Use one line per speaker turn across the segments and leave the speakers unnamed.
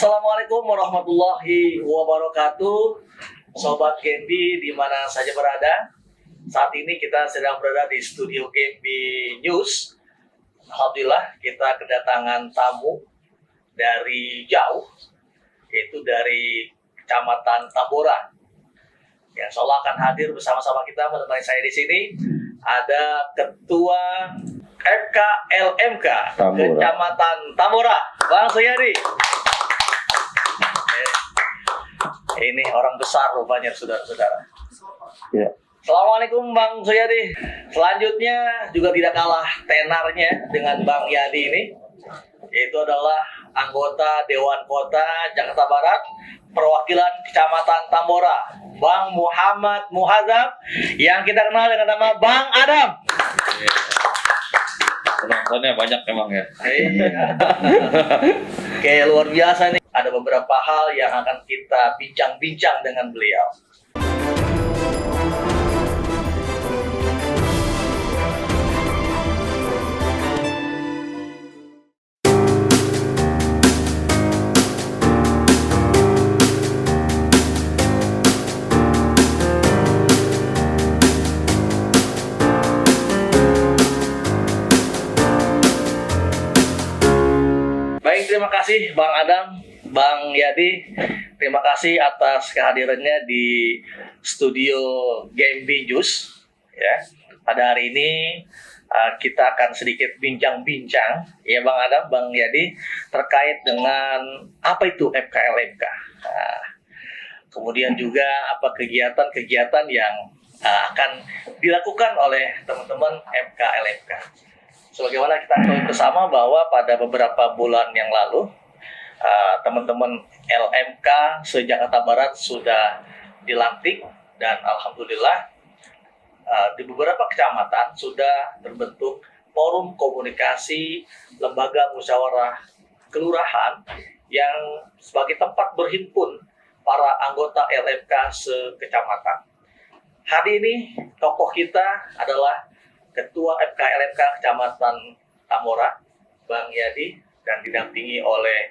Assalamualaikum warahmatullahi wabarakatuh. Sobat Gembi di mana saja berada. Saat ini kita sedang berada di studio Gembi News. Alhamdulillah kita kedatangan tamu dari jauh, yaitu dari Kecamatan Tambora. Yang insya Allah akan hadir bersama-sama kita. Menemani saya di sini ada Ketua FKLMK Kecamatan Tambora, Bang Suyadi. Ini orang besar rupanya, saudara-saudara.
Ya.
Assalamualaikum Bang Suyadi. Selanjutnya juga tidak kalah tenarnya dengan Bang Yadi ini, yaitu adalah anggota Dewan Kota Jakarta Barat, perwakilan Kecamatan Tambora, Bang Muhammad Muhazab, yang kita kenal dengan nama Bang Adam.
Penontonnya banyak emang ya.
Iya. Kayak luar biasa nih. Ada beberapa hal yang akan kita bincang-bincang dengan beliau. Baik, terima kasih Bang Adam, Bang Yadi. Terima kasih atas kehadirannya di studio Gembi News. Ya, pada hari ini kita akan sedikit bincang-bincang, ya Bang Adam, Bang Yadi, terkait dengan apa itu FKLMK. Kemudian juga apa kegiatan-kegiatan yang akan dilakukan oleh teman-teman FKLMK. Sebagaimana kita tahu bersama bahwa pada beberapa bulan yang lalu teman-teman LMK se-Jakarta Barat sudah dilantik, dan alhamdulillah di beberapa kecamatan sudah terbentuk forum komunikasi lembaga musyawarah kelurahan yang sebagai tempat berhimpun para anggota LMK se-kecamatan. Hari ini tokoh kita adalah Ketua FKLMK Kecamatan Tambora, Bang Yadi, dan didampingi oleh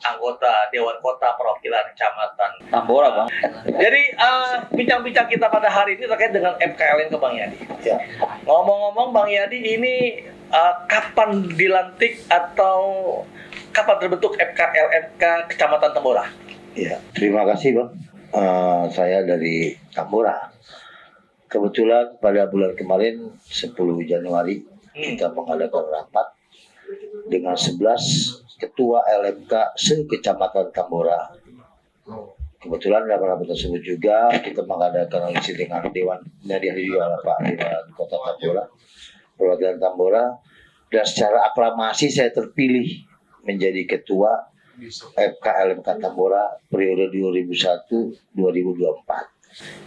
anggota Dewan Kota Perwakilan Kecamatan
Tambora, Bang.
Jadi bincang-bincang kita pada hari ini terkait dengan FKLMK Bang Yadi.
Ya.
Ngomong-ngomong Bang Yadi, ini kapan dilantik atau kapan terbentuk FKLMK Kecamatan Tambora?
Ya, terima kasih Bang. Saya dari Tambora. Kebetulan pada bulan kemarin 10 Januari kita mengadakan rapat dengan 11 ketua LMK se-Kecamatan Tambora. Kebetulan dalam rapat tersebut juga kita mengadakan audisi dengan Dewannya juga Pak Dewan Kota Tambora, perwakilan Tambora, dan secara aklamasi saya terpilih menjadi ketua FKLMK Tambora periode 2001-2024.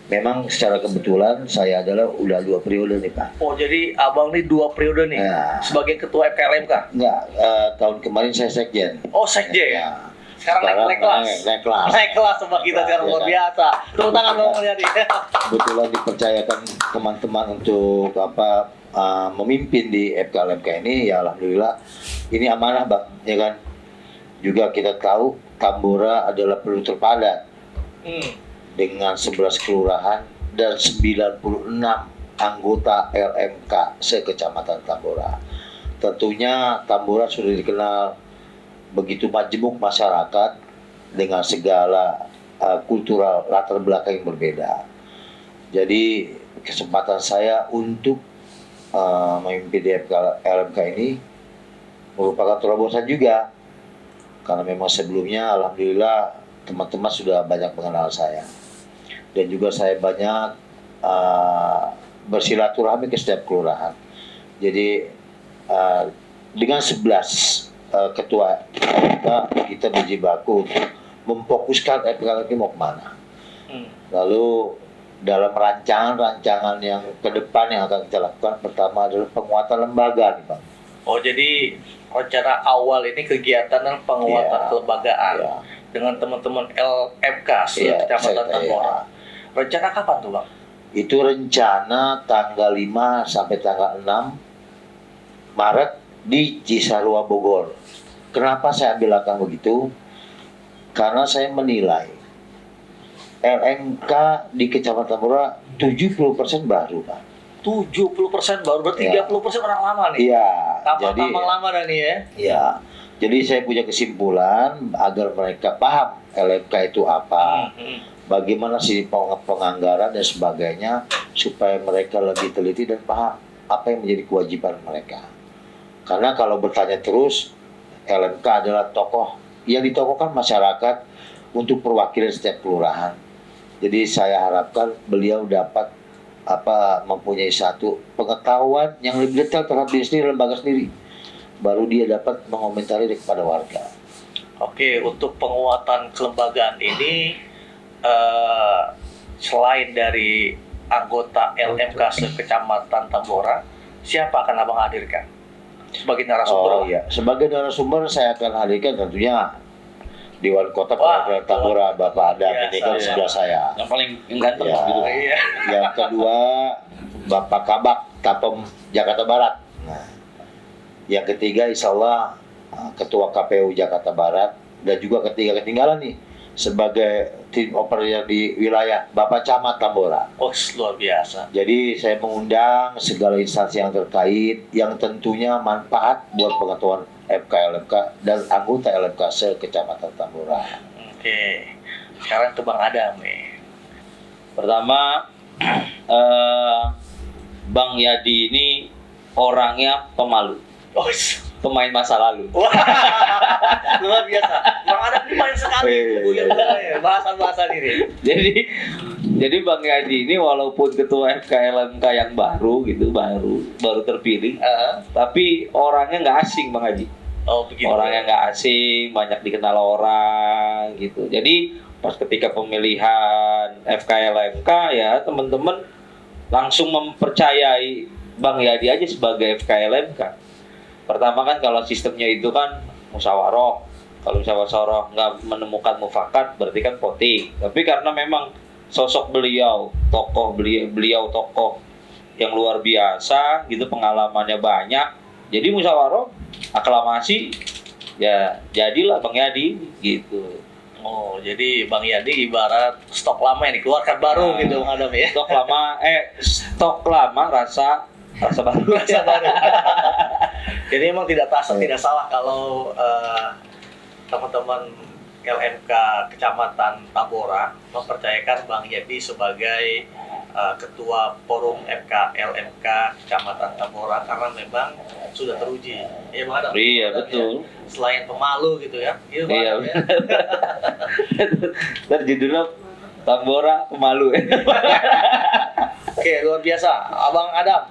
Memang secara kebetulan saya adalah udah 2 periode nih Pak.
Oh, jadi abang nih 2 periode nih
Ya.
sebagai ketua FKLMK?
Enggak, tahun kemarin saya sekjen.
Oh, sekjen.
Ya.
Sekarang naik kelas.
Naik kelas.
Naik kelas sama kita sekarang, luar biasa. Tepuk tangan dong Bang Yadi.
Kebetulan dipercayakan teman-teman untuk memimpin di FKLMK ini, ya alhamdulillah ini amanah Bang, ya kan. Juga kita tahu Tambora adalah penduduk terpadat. Dengan 11 kelurahan dan 96 anggota LMK se-Kecamatan Tambora. Tentunya Tambora sudah dikenal begitu majemuk masyarakat dengan segala kultural latar belakang yang berbeda. Jadi kesempatan saya untuk memimpin di LMK ini merupakan terobosan juga, karena memang sebelumnya alhamdulillah teman-teman sudah banyak mengenal saya. Dan juga saya banyak bersilaturahmi ke setiap kelurahan. Jadi dengan 11 ketua kita berjibaku untuk memfokuskan FKLMK mau kemana. Lalu dalam rancangan yang ke depan yang akan kita lakukan, pertama adalah penguatan lembaga nih Bang.
Oh, jadi rencana awal ini kegiatan dan penguatan kelembagaan dengan teman-teman LMK se-Kecamatan Tambora. Rencana kapan tuh Bang?
Itu rencana tanggal 5 sampai tanggal 6 Maret di Cisarua, Bogor. Kenapa saya ambil langkah begitu? karena saya menilai LMK di Kecamatan Tambora 70% baru, Pak.
70% baru, berarti
Ya.
30% orang lama nih.
Iya,
Tambang-tambang lama dah nih ya.
ya. Jadi saya punya kesimpulan agar mereka paham LMK itu apa, bagaimana sih penganggaran dan sebagainya, supaya mereka lebih teliti dan paham apa yang menjadi kewajiban mereka. Karena kalau bertanya terus, LMK adalah tokoh yang ditokohkan masyarakat untuk perwakilan setiap kelurahan. Jadi saya harapkan beliau dapat mempunyai satu pengetahuan yang lebih detail terhadap diri sendiri, lembaga sendiri, baru dia dapat mengomentari kepada warga.
Oke, untuk penguatan kelembagaan ini selain dari anggota LMK se-Kecamatan Tambora, siapa akan abang hadirkan sebagai narasumber?
Oh iya, sebagai narasumber saya akan hadirkan tentunya Dewan Kota
Wah,
Perwakilan Tambora, Bapak Adam,
biasa,
ini kan
ya.
sebelah saya.
Yang paling ganteng
Ya.
gitu.
Iya.
Yang kedua Bapak Kabak Tapem Jakarta Barat. Nah, yang ketiga insya Allah Ketua KPU Jakarta Barat, dan juga ketiga ketinggalan nih sebagai tim operator di wilayah Bapak Camat Tambora.
Oh, luar biasa.
Jadi saya mengundang segala instansi yang terkait yang tentunya manfaat buat pengetahuan FK-LMK dan anggota LMK se-Kecamatan Tambora.
Oke, sekarang ke Bang Adam nih.
Pertama, Bang Yadi ini orangnya pemalu,
Oh,
pemain masa lalu.
wah, luar biasa. Bang Adam ini banyak sekali bahasa-bahasa ini.
Jadi Bang Yadi ini walaupun ketua FKLMK yang baru gitu, baru terpilih, tapi orangnya nggak asing Bang Haji.
Oh, begitu.
Orangnya nggak asing, banyak dikenal orang gitu. Jadi pas ketika pemilihan FKLMK ya teman-teman langsung mempercayai Bang Yadi aja sebagai FKLMK. Pertama kan kalau sistemnya itu kan musyawarah. Kalau musyawarah nggak menemukan mufakat berarti kan voting. Tapi karena memang sosok beliau tokoh yang luar biasa gitu, pengalamannya banyak. Jadi musyawarah aklamasi ya jadilah Bang Yadi gitu.
Oh, jadi Bang Yadi ibarat stok lama yang dikeluarkan baru gitu Bang Adam ya.
Stok lama rasa baru.
Rasa baru. Jadi emang tidak salah kalau teman-teman LMK Kecamatan Tambora mempercayakan Bang Yadi sebagai Ketua Forum LMK Kecamatan Tambora karena memang sudah teruji. Iya Bang Adam.
Iya
Bang Adam,
betul.
Ya. Selain pemalu gitu ya. Iya Bang
Iya.
Adam ya.
Ntar judulnya Tambora pemalu.
Oke, luar biasa. Abang Adam,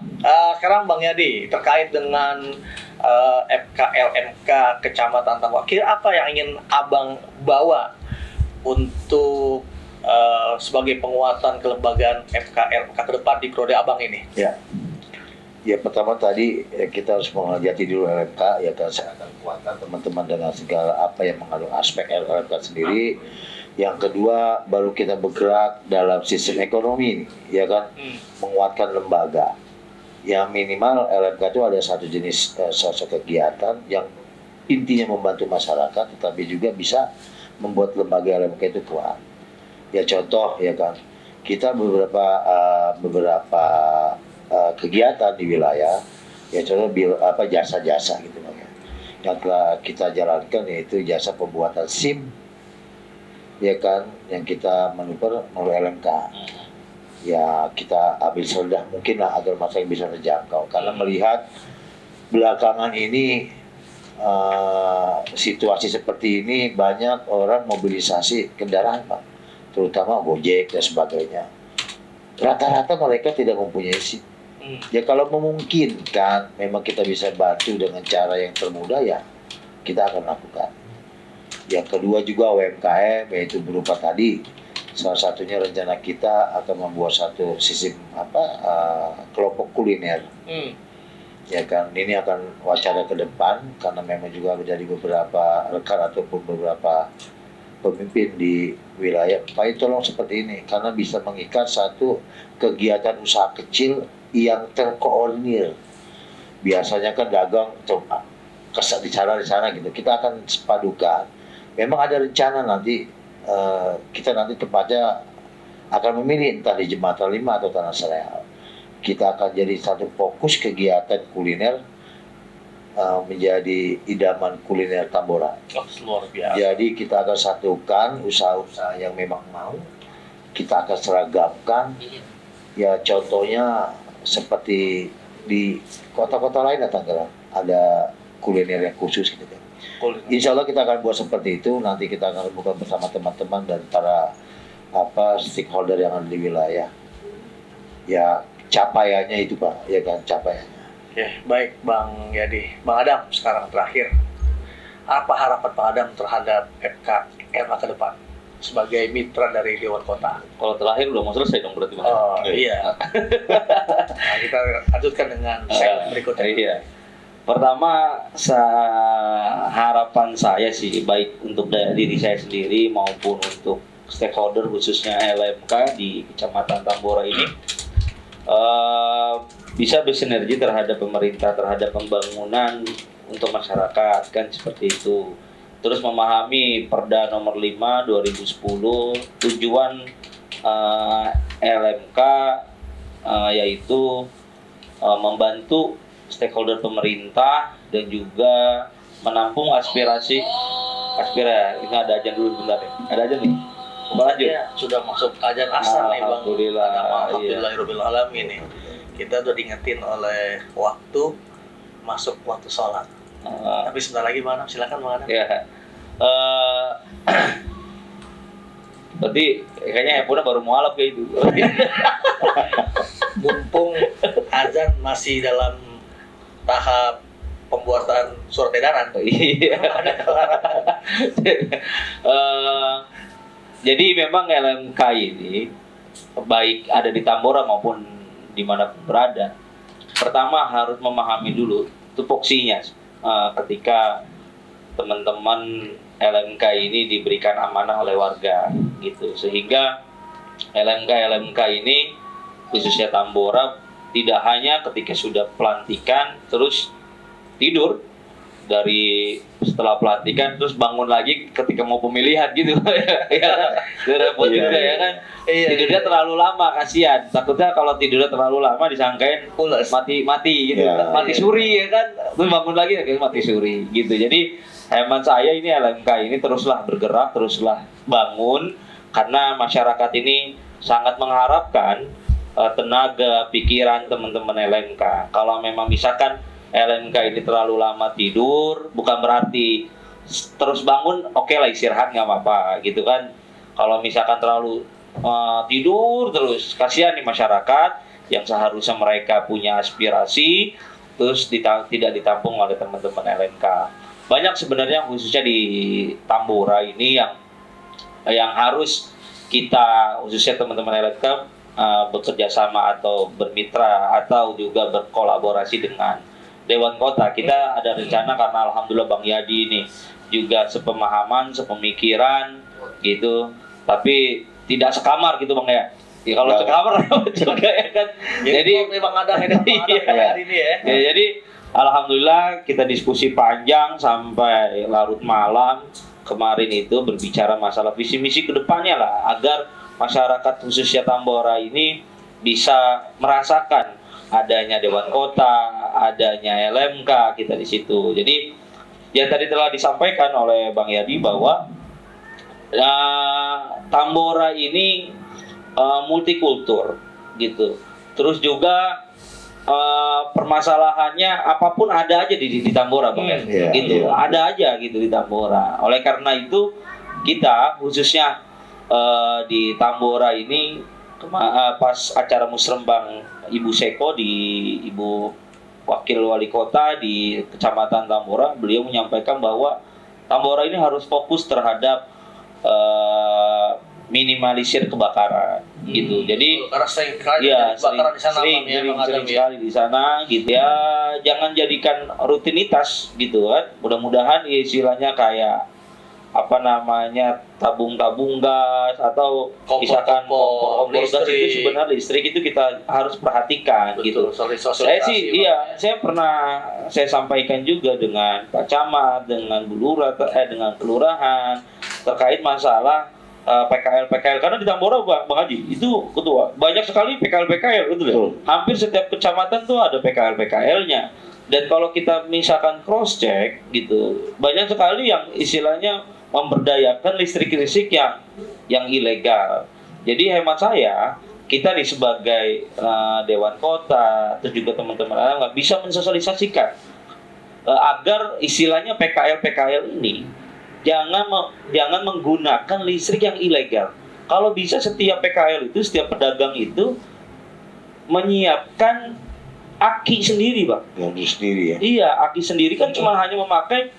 sekarang Bang Yadi terkait dengan FKLMK Kecamatan Tambora. Kira apa yang ingin Abang bawa untuk sebagai penguatan kelembagaan FKLMK ke depan di periode Abang ini?
Ya pertama tadi kita harus menghayati dulu LMK, ya kan saya akan kuatkan teman-teman dengan segala apa yang mengandung aspek LMK sendiri. Yang kedua baru kita bergerak dalam sistem ekonomi, ya kan, menguatkan lembaga. Yang minimal LMK itu ada satu jenis sosok kegiatan yang intinya membantu masyarakat, tetapi juga bisa membuat lembaga LMK itu kuat. Ya contoh, ya kan, kita beberapa kegiatan di wilayah, ya contoh jasa-jasa gitu Bang ya. Yang telah kita jalankan yaitu jasa pembuatan SIM, ya kan, yang kita manuver melalui LMK. Ya kita ambil serendah mungkin lah agar masyarakat bisa terjangkau. Karena melihat belakangan ini situasi seperti ini banyak orang mobilisasi kendaraan Pak, terutama Gojek dan sebagainya. Rata-rata mereka tidak mempunyai SIM. Ya kalau memungkinkan memang kita bisa bantu dengan cara yang termudah, ya kita akan lakukan. Yang kedua juga UMKM, yaitu berupa tadi salah satunya rencana kita akan membuat satu sistem kelompok kuliner. Ya kan, ini akan wacana ke depan karena memang juga menjadi beberapa rekan ataupun beberapa pemimpin di wilayah, Pak tolong seperti ini karena bisa mengikat satu kegiatan usaha kecil yang terkoordinir. Biasanya kan dagang cuma di sana gitu. Kita akan padukan memang ada rencana nanti kita nanti tepatnya akan memilih entah di Jembatan 5 atau Tanah Sereal. Kita akan jadi satu fokus kegiatan kuliner menjadi idaman kuliner Tambora.
Oh, luar biasa.
Jadi kita akan satukan usaha-usaha yang memang mau, kita akan seragamkan. Ya contohnya seperti di kota-kota lain Tangerang ada kuliner yang khusus gitu kan. Insya Allah kita akan buat seperti itu. Nanti kita akan buka bersama teman-teman dan para stakeholder yang ada di wilayah. Ya capaiannya itu Pak, ya kan capaiannya.
Oke, baik Bang Yadi. Bang Adam, sekarang terakhir. Apa harapan Bang Adam terhadap FKLMK ke depan sebagai mitra dari Dewan Kota?
Kalau terakhir udah mau selesai dong berarti Bang.
Oh iya. Nah, kita lanjutkan dengan segmen berikutnya.
Iya. Pertama, harapan saya sih baik untuk diri saya sendiri maupun untuk stakeholder khususnya LMK di Kecamatan Tambora ini bisa bersinergi terhadap pemerintah, terhadap pembangunan untuk masyarakat, kan seperti itu. Terus memahami Perda nomor 5 2010 tujuan LMK yaitu membantu stakeholder pemerintah dan juga menampung aspirasi. Ini ada aja dulu bentar ya. Ada aja nih. Mau lanjut?
Ya, sudah masuk ajan asar nih Bang.
Alhamdulillah.
Alhamdulillahirobbilalamin ini. Kita udah diingetin oleh waktu masuk waktu sholat. Tapi sebentar lagi Bang Adam, silakan Bang Adam.
Ya. Berarti kayaknya handphone baru mualaf kayak itu.
Mumpung azan masih dalam tahap pembuatan surat edaran.
Iya. Jadi memang LMK ini baik ada di Tambora maupun dimanapun berada, pertama harus memahami dulu tupoksinya ketika teman-teman LMK ini diberikan amanah oleh warga gitu, sehingga LMK ini khususnya Tambora tidak hanya ketika sudah pelantikan terus tidur, dari setelah pelantikan terus bangun lagi ketika mau pemilihan gitu ya repot juga ya kan. Tidurnya terlalu lama, kasihan, takutnya kalau tidurnya terlalu lama disangkain mati gitu, mati suri ya kan, terus bangun lagi kayak mati suri gitu. Jadi hemat saya ini LMK ini teruslah bergerak, teruslah bangun, karena masyarakat ini sangat mengharapkan tenaga pikiran teman-teman LMK. Kalau memang misalkan LMK ini terlalu lama tidur, bukan berarti terus bangun, oke lah istirahat nggak apa-apa gitu kan. Kalau misalkan terlalu tidur terus, kasihan nih masyarakat yang seharusnya mereka punya aspirasi terus tidak ditampung oleh teman-teman LMK. Banyak sebenarnya khususnya di Tambora ini yang harus kita khususnya teman-teman LMK bekerja sama atau bermitra atau juga berkolaborasi dengan Dewan Kota. Kita ada rencana karena alhamdulillah Bang Yadi ini juga sepemahaman, sepemikiran gitu. Tapi tidak sekamar gitu Bang ya. Ya kalau sekamar juga ya kan. Jadi
memang ada hari ini ya.
Jadi alhamdulillah kita diskusi panjang sampai larut malam kemarin itu berbicara masalah visi misi kedepannya lah, agar masyarakat khususnya Tambora ini bisa merasakan adanya Dewan Kota, adanya LMK kita di situ. Jadi yang tadi telah disampaikan oleh Bang Yadi bahwa Tambora ini multikultur gitu. Terus juga permasalahannya apapun ada aja di Tambora Bang gitu. Ada aja gitu di Tambora. Oleh karena itu kita khususnya di Tambora ini pas acara musrembang Ibu Seko Ibu Wakil Wali Kota di Kecamatan Tambora, beliau menyampaikan bahwa Tambora ini harus fokus terhadap minimalisir kebakaran gitu. Jadi
karena sering kebakaran di sana,
sering sekali di sana gitu ya. Jangan jadikan rutinitas gitu kan. Mudah-mudahan istilahnya kayak apa namanya tabung gas atau misalkan kompor gas itu sebenarnya listrik itu kita harus perhatikan.
Betul,
gitu. Saya pernah saya sampaikan juga dengan Pak Camat, dengan Bu Lurah, dengan kelurahan terkait masalah PKL karena di Tambora Bang Haji itu ketua banyak sekali PKL gitu ya. Hampir setiap kecamatan tuh ada PKL-nya. Dan kalau kita misalkan cross check gitu, banyak sekali yang istilahnya memberdayakan listrik yang ilegal. Jadi hemat saya, kita nih sebagai Dewan Kota, terus juga teman-teman nggak bisa mensosialisasikan agar istilahnya PKL ini jangan menggunakan listrik yang ilegal. Kalau bisa setiap PKL itu, setiap pedagang itu menyiapkan aki sendiri, Bang.
Aki sendiri ya?
Iya, aki sendiri kan cuma hanya memakai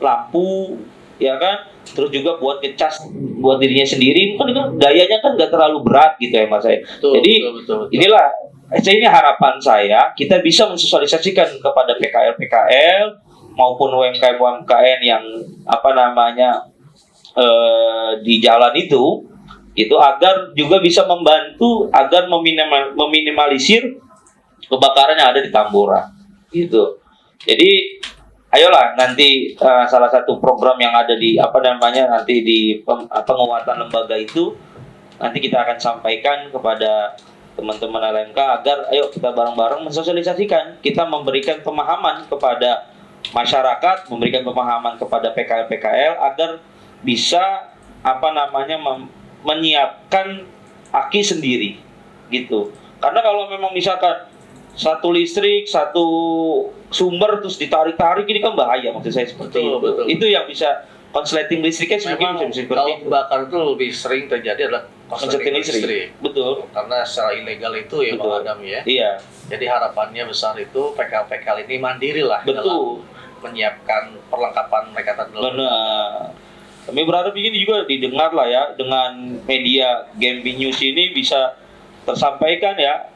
lampu, ya kan? Terus juga buat ngecas buat dirinya sendiri, kan itu dayanya kan nggak terlalu berat gitu ya Mas saya. Jadi betul. Inilah ini harapan saya, kita bisa mensosialisasikan kepada PKL maupun UMKM yang di jalan itu agar juga bisa membantu agar meminimalisir kebakaran yang ada di Tambora gitu. Jadi ayolah nanti salah satu program yang ada di nanti di penguatan lembaga itu nanti kita akan sampaikan kepada teman-teman LMK agar ayo kita bareng-bareng mensosialisasikan, kita memberikan pemahaman kepada masyarakat, memberikan pemahaman kepada PKL agar bisa menyiapkan aki sendiri gitu. Karena kalau memang misalkan satu listrik, satu sumber terus ditarik-tarik ini kan bahaya, maksud saya seperti itu.
Betul.
Itu yang bisa konsleting listriknya
memang
bisa
kalau kebakaran itu lebih sering terjadi adalah konsleting listrik.
Betul.
Karena secara ilegal itu ya Bang Adam ya.
Iya.
Jadi harapannya besar itu PKL ini mandiri lah dalam menyiapkan perlengkapan mereka tadi.
Benar. Kami berharap ini juga didengar lah ya dengan media Gembi News ini bisa tersampaikan ya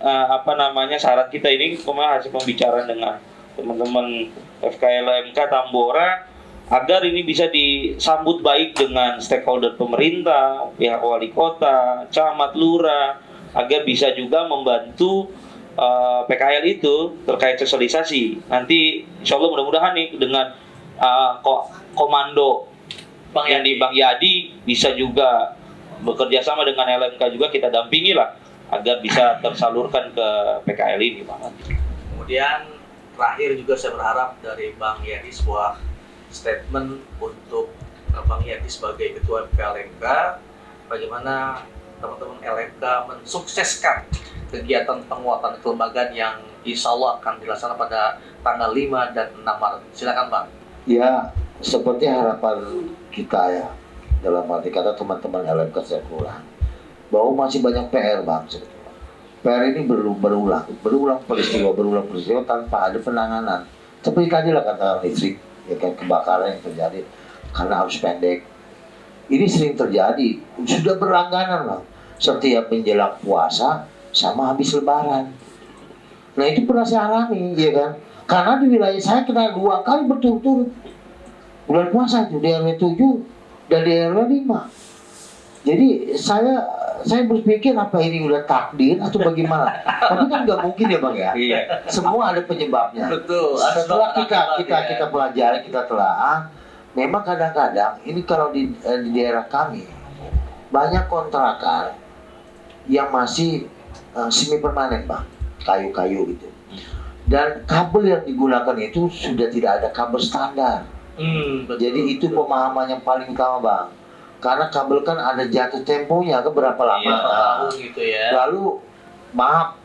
syarat kita ini kemarin hasil pembicaraan dengan teman-teman FKLMK Tambora agar ini bisa disambut baik dengan stakeholder pemerintah, pihak wali kota, camat, lurah agar bisa juga membantu PKL itu terkait sosialisasi. Nanti insya Allah mudah-mudahan nih dengan komando Bang Yadi bisa juga bekerja sama dengan LMK juga kita dampingi lah agar bisa tersalurkan ke PKL ini, Bang.
Kemudian terakhir juga saya berharap dari Bang Yadi sebuah statement untuk Bang Yadi sebagai Ketua LMK, bagaimana teman-teman LMK mensukseskan kegiatan penguatan kelembagaan yang insya Allah akan dilaksanakan pada tanggal 5 dan 6 Maret. Silakan Bang.
Ya, seperti harapan kita ya, dalam arti kata teman-teman LMK saya kurang, bahwa masih banyak PR Bang sebetulnya. PR ini berulang peristiwa tanpa ada penanganan. Seperti tadi lah kata listrik, ya kan, kebakaran yang terjadi karena arus pendek. Ini sering terjadi, sudah berlangganan Bang. Setiap menjelang puasa sama habis lebaran. Nah itu pernah saya alami, ya kan? Karena di wilayah saya kena 2 kali berturut-turut. Bulan puasa itu di RW 7 dan di RW 5. Jadi saya berpikir apa ini udah takdir atau bagaimana? Tapi kan nggak mungkin ya Bang ya.
Iya.
Semua ada penyebabnya.
Betul.
Setelah kita pelajari, kita telaah, memang kadang-kadang ini kalau di daerah kami banyak kontrakan yang masih semi permanen Bang, kayu-kayu gitu. Dan kabel yang digunakan itu sudah tidak ada kabel standar. Jadi itu pemahaman yang paling utama Bang. Karena kabel kan ada jatuh temponya ke berapa lama.
Gitu ya.
Lalu maaf,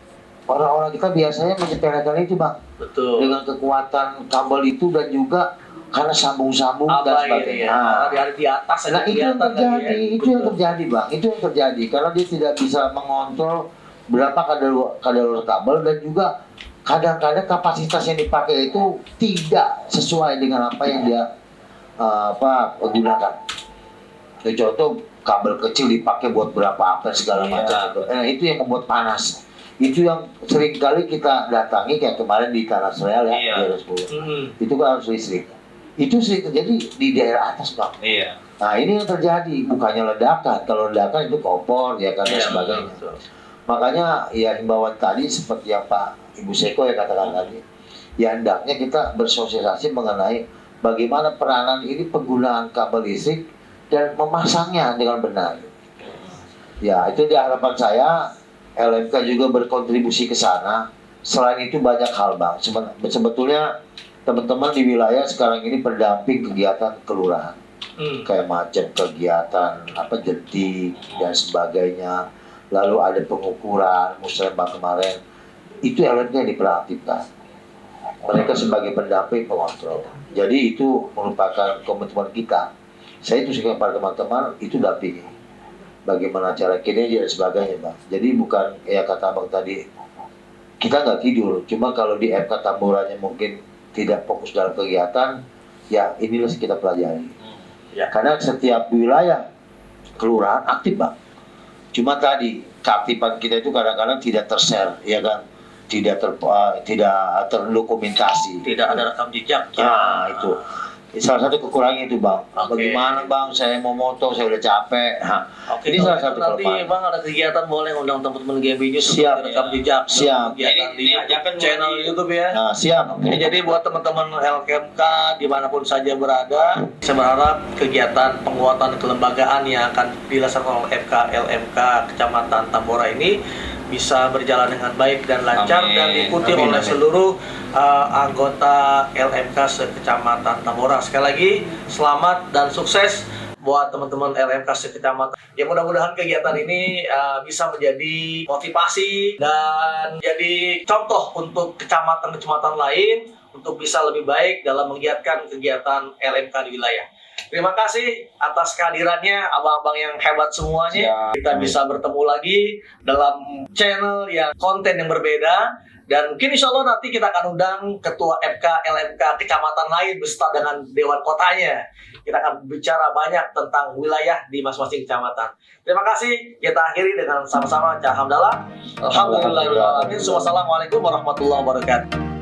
orang-orang kita biasanya menyepelekan itu Bang.
Betul.
Dengan kekuatan kabel itu dan juga karena sambung-sambung dan sebagainya.
Ada di atas.
Nah itu yang terjadi, itu yang terjadi Bang. Itu yang terjadi karena dia tidak bisa mengontrol berapa kadar kabel dan juga kadang-kadang kapasitas yang dipakai itu tidak sesuai dengan apa yang dia gunakan. Contoh kabel kecil dipakai buat berapa ampere segala macam. Nah itu yang membuat panas. Itu yang sering kali kita datangi kayak kemarin di Tanah Sereal ya, di RS10. Itu kan harus listrik. Itu sih terjadi di daerah atas, Bang.
Iya.
Nah, ini yang terjadi, bukannya ledakan. Kalau ledakan itu kompor, ya kan, dan
Iya,
sebagainya.
betul.
Makanya ya himbauan tadi seperti yang Pak Ibu Seko ya katakan tadi, ya hendaknya kita bersosialisasi mengenai bagaimana peranan ini penggunaan kabel listrik dan memasangnya dengan benar. Ya, itu dia harapan saya. LMK juga berkontribusi ke sana. Selain itu banyak hal, Bang. Sebetulnya teman-teman di wilayah sekarang ini pendamping kegiatan kelurahan. Kayak macam kegiatan jentik dan sebagainya. Lalu ada pengukuran, musrembang kemarin. Itu LMK diperaktifkan. Mereka sebagai pendamping pengontrol. Jadi itu merupakan komitmen kita. Saya itu suka pada teman-teman itu dampingi. Bagaimana cara kinerja dan sebagainya, Bang. Jadi bukan ya kata Abang tadi, kita nggak tidur. Cuma kalau di FK Tamboranya mungkin tidak fokus dalam kegiatan, ya inilah yang kita pelajari.
Ya.
Karena setiap wilayah kelurahan aktif, Bang. Cuma tadi keaktifan kita itu kadang-kadang tidak ter-share, ya kan? Tidak terdokumentasi.
Tidak ada rekam jejak.
Nah, itu. Salah satu kekurangan itu, Bang.
Oke.
Bagaimana, Bang? Saya mau moto, saya udah capek. Nah,
Oke,
ini salah satu
nanti
kelemahan.
Bang ada kegiatan boleh undang teman-teman GB News
Siap.
untuk rekam jejak.
Siap.
Kegiatan
Ini
di
ajakan
channel
mulai-
YouTube ya.
Nah, siap.
Oke, jadi buat teman-teman LKMK dimanapun saja berada, saya berharap kegiatan penguatan kelembagaan yang akan dilaksanakan oleh FK LMK Kecamatan Tambora ini bisa berjalan dengan baik dan lancar
Amin.
dan diikuti
Amin,
oleh
amin.
seluruh anggota LMK sekecamatan Tambora. Sekali lagi, selamat dan sukses buat teman-teman LMK sekecamatan. Ya mudah-mudahan kegiatan ini bisa menjadi motivasi dan jadi contoh untuk kecamatan-kecamatan lain untuk bisa lebih baik dalam menggiatkan kegiatan LMK di wilayah. Terima kasih atas kehadirannya abang-abang yang hebat semuanya.
Siap.
Kita bisa bertemu lagi dalam channel yang konten yang berbeda. Dan mungkin insya Allah nanti kita akan undang ketua FK LMK kecamatan lain beserta dengan dewan kotanya. Kita akan bicara banyak tentang wilayah di masing-masing kecamatan. Terima kasih. Kita akhiri dengan sama-sama. Alhamdulillah. Alhamdulillah. Wassalamualaikum warahmatullahi wabarakatuh.